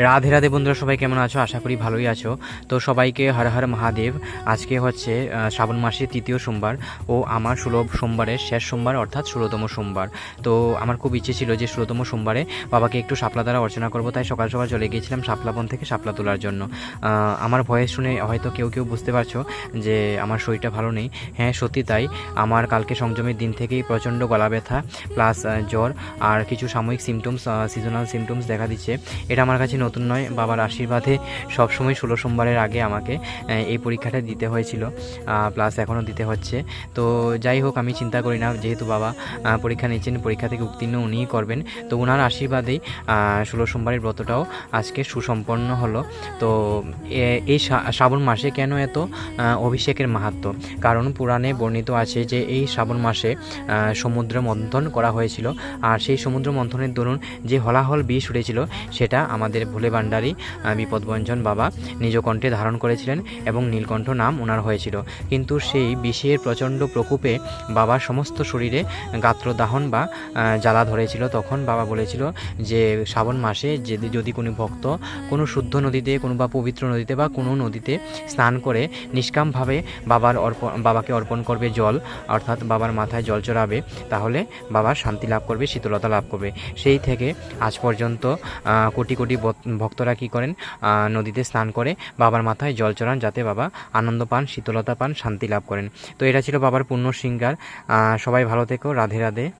রাধে রাধে বন্ধুরা, সবাই কেমন আছো? আশা করি ভালোই আছো। তো সবাইকে হর হর মহাদেব। আজকে হচ্ছে শ্রাবণ মাসের তৃতীয় সোমবার ও আমার 16 সোমবারের শেষ সোমবার, অর্থাৎ 16তম সোমবার। তো আমার খুব ইচ্ছে ছিল যে 16তম সোমবারে বাবাকে একটু শাপলা দ্বারা অর্চনা করবো, তাই সকাল সকাল চলে গিয়েছিলাম শাপলাবন থেকে শাপলা তোলার জন্য। আমার ভয়েস শুনে হয়তো কেউ কেউ বুঝতে পারছো যে আমার শরীরটা ভালো নেই। হ্যাঁ, সত্যি তাই। আমার কালকে সংযমের দিন থেকেই প্রচণ্ড গলা ব্যথা প্লাস জ্বর আর কিছু সাময়িক সিমটমস, সিজনাল সিমটমস দেখা দিচ্ছে। এটা আমার কাছে নতুন নয়, বাবার আশীর্বাদে সবসময় 16 সোমবারের আগে আমাকে এই পরীক্ষাটা দিতে হয়েছিল, প্লাস এখনও দিতে হচ্ছে। তো যাই হোক, আমি চিন্তা করি না, যেহেতু বাবা পরীক্ষা নিচ্ছেন, পরীক্ষা থেকে উত্তীর্ণ উনিই করবেন। তো ওনার আশীর্বাদেই 16 সোমবারের ব্রতটাও আজকে সুসম্পন্ন হলো। তো এই শ্রাবণ মাসে কেন এত অভিষেকের মাহাত্ম্য? কারণ পুরাণে বর্ণিত আছে যে এই শ্রাবণ মাসে সমুদ্র মন্থন করা হয়েছিল, আর সেই সমুদ্র মন্থনের দরুন যে হলাহল বিষ উঠেছিল সেটা আমাদের ভোলে ভান্ডারী বিপদভঞ্জন বাবা নিজ কণ্ঠে ধারণ করেছিলেন এবং নীলকণ্ঠ নাম ওনার হয়েছিল। কিন্তু সেই বিষের প্রচণ্ড প্রকোপে বাবার সমস্ত শরীরে গাত্রদাহন বা জ্বালা ধরেছিল। তখন বাবা বলেছিল যে শ্রাবণ মাসে যদি কোনো ভক্ত কোনো শুদ্ধ নদীতে, কোনো বা পবিত্র নদীতে বা কোনো নদীতে স্নান করে নিষ্কামভাবে বাবাকে অর্পণ করবে জল, অর্থাৎ বাবার মাথায় জল চড়াবে, তাহলে বাবা শান্তি লাভ করবে, শীতলতা লাভ করবে। সেই থেকে আজ পর্যন্ত কোটি কোটি ভক্তরা কী করেন, নদীতে স্নান করে বাবার মাথায় জল চড়ান, যাতে বাবা আনন্দ পান, শীতলতা পান, শান্তি লাভ করেন। তো এটা ছিল বাবার পূর্ণ শৃঙ্গার। সবাই ভালো থেকো। রাধে রাধে।